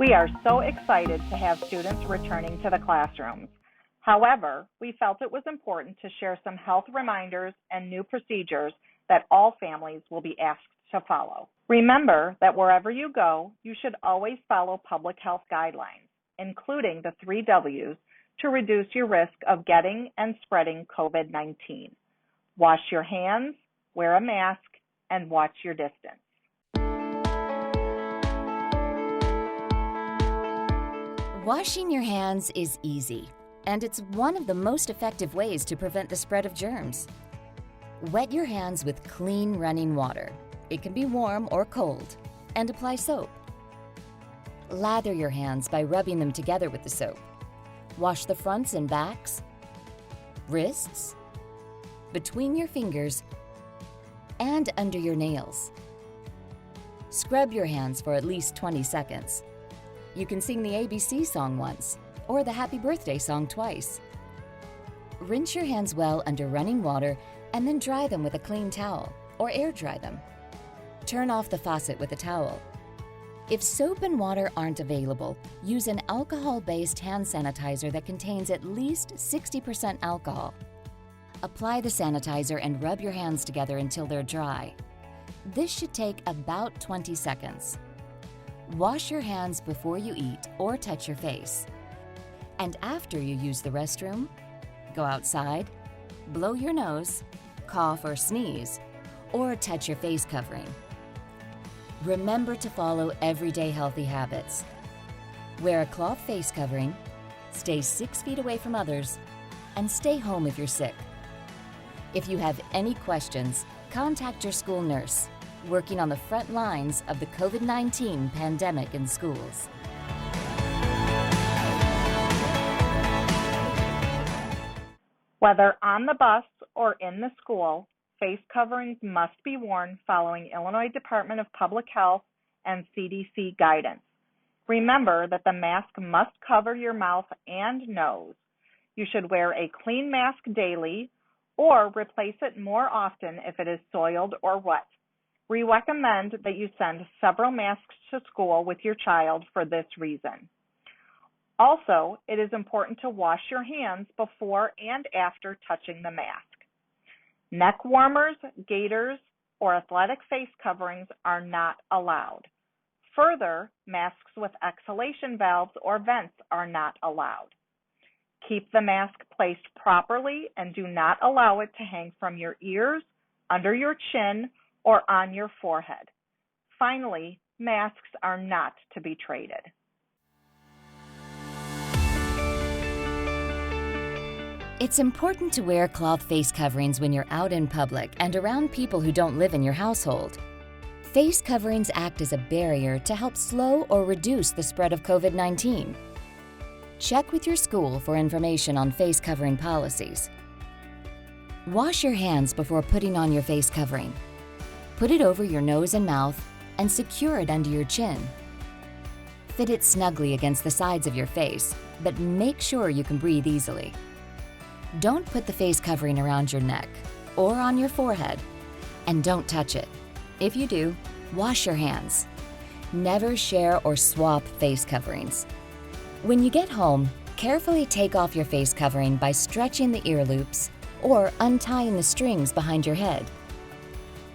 We are so excited to have students returning to the classrooms. However, we felt it was important to share some health reminders and new procedures that all families will be asked to follow. Remember that wherever you go, you should always follow public health guidelines, including the 3 W's, to reduce your risk of getting and spreading COVID-19. Wash your hands, wear a mask, and watch your distance. Washing your hands is easy, and it's one of the most effective ways to prevent the spread of germs. Wet your hands with clean running water. It can be warm or cold, and apply soap. Lather your hands by rubbing them together with the soap. Wash the fronts and backs, wrists, between your fingers, and under your nails. Scrub your hands for at least 20 seconds. You can sing the ABC song once, or the Happy Birthday song twice. Rinse your hands well under running water and then dry them with a clean towel, or air dry them. Turn off the faucet with a towel. If soap and water aren't available, use an alcohol-based hand sanitizer that contains at least 60% alcohol. Apply the sanitizer and rub your hands together until they're dry. This should take about 20 seconds. Wash your hands before you eat or touch your face. And after you use the restroom, go outside, blow your nose, cough or sneeze, or touch your face covering. Remember to follow everyday healthy habits. Wear a cloth face covering, stay 6 feet away from others, and stay home if you're sick. If you have any questions, contact your school nurse, working on the front lines of the COVID-19 pandemic in schools. Whether on the bus or in the school, face coverings must be worn following Illinois Department of Public Health and CDC guidance. Remember that the mask must cover your mouth and nose. You should wear a clean mask daily or replace it more often if it is soiled or wet. We recommend that you send several masks to school with your child for this reason. Also, it is important to wash your hands before and after touching the mask. Neck warmers, gaiters, or athletic face coverings are not allowed. Further, masks with exhalation valves or vents are not allowed. Keep the mask placed properly and do not allow it to hang from your ears, under your chin, or on your forehead. Finally, masks are not to be traded. It's important to wear cloth face coverings when you're out in public and around people who don't live in your household. Face coverings act as a barrier to help slow or reduce the spread of COVID-19. Check with your school for information on face covering policies. Wash your hands before putting on your face covering. Put it over your nose and mouth and secure it under your chin. Fit it snugly against the sides of your face, but make sure you can breathe easily. Don't put the face covering around your neck or on your forehead, and don't touch it. If you do, wash your hands. Never share or swap face coverings. When you get home, carefully take off your face covering by stretching the ear loops or untying the strings behind your head.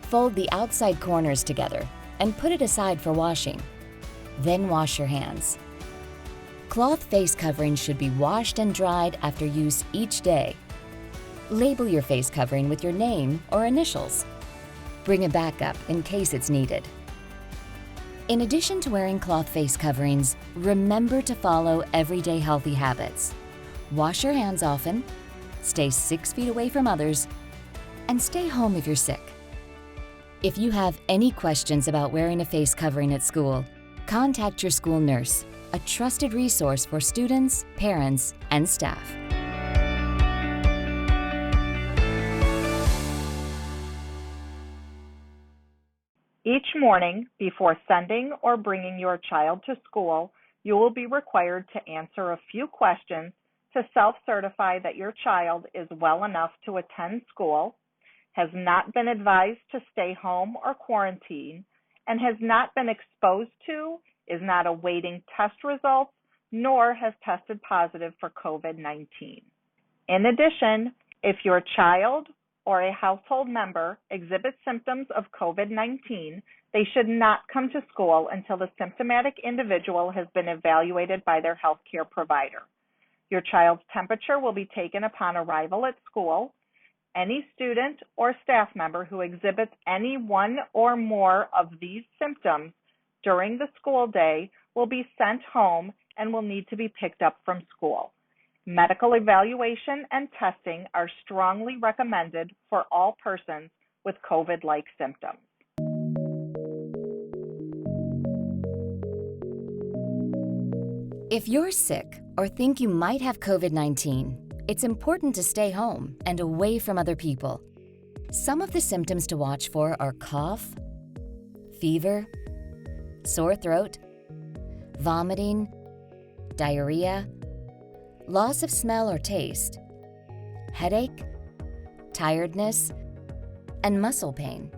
Fold the outside corners together and put it aside for washing. Then wash your hands. Cloth face coverings should be washed and dried after use each day. Label your face covering with your name or initials. Bring a backup in case it's needed. In addition to wearing cloth face coverings, remember to follow everyday healthy habits. Wash your hands often, stay 6 feet away from others, and stay home if you're sick. If you have any questions about wearing a face covering at school, contact your school nurse, a trusted resource for students, parents, and staff. Each morning, before sending or bringing your child to school, you will be required to answer a few questions to self-certify that your child is well enough to attend school, has not been advised to stay home or quarantine, and has not been exposed to, is not awaiting test results, nor has tested positive for COVID-19. In addition, if your child or a household member exhibits symptoms of COVID-19, they should not come to school until the symptomatic individual has been evaluated by their healthcare provider. Your child's temperature will be taken upon arrival at school. Any student or staff member who exhibits any one or more of these symptoms during the school day will be sent home and will need to be picked up from school. Medical evaluation and testing are strongly recommended for all persons with COVID-like symptoms. If you're sick or think you might have COVID-19, it's important to stay home and away from other people. Some of the symptoms to watch for are cough, fever, sore throat, vomiting, diarrhea, loss of smell or taste, headache, tiredness, and muscle pain.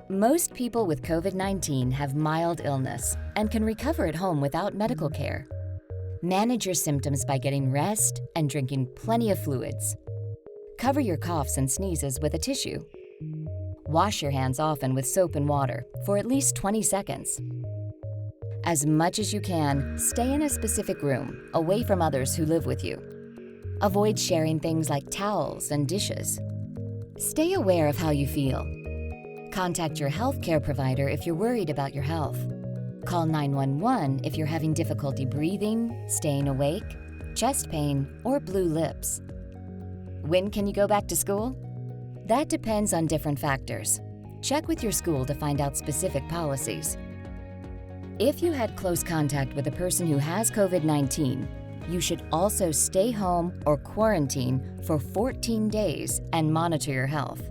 Most people with COVID-19 have mild illness and can recover at home without medical care. Manage your symptoms by getting rest and drinking plenty of fluids. Cover your coughs and sneezes with a tissue. Wash your hands often with soap and water for at least 20 seconds. As much as you can, stay in a specific room, away from others who live with you. Avoid sharing things like towels and dishes. Stay aware of how you feel. Contact your healthcare provider if you're worried about your health. Call 911 if you're having difficulty breathing, staying awake, chest pain, or blue lips. When can you go back to school? That depends on different factors. Check with your school to find out specific policies. If you had close contact with a person who has COVID-19, you should also stay home or quarantine for 14 days and monitor your health.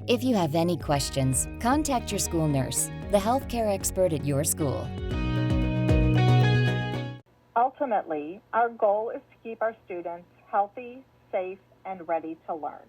If you have any questions, contact your school nurse, the healthcare expert at your school. Ultimately, our goal is to keep our students healthy, safe, and ready to learn.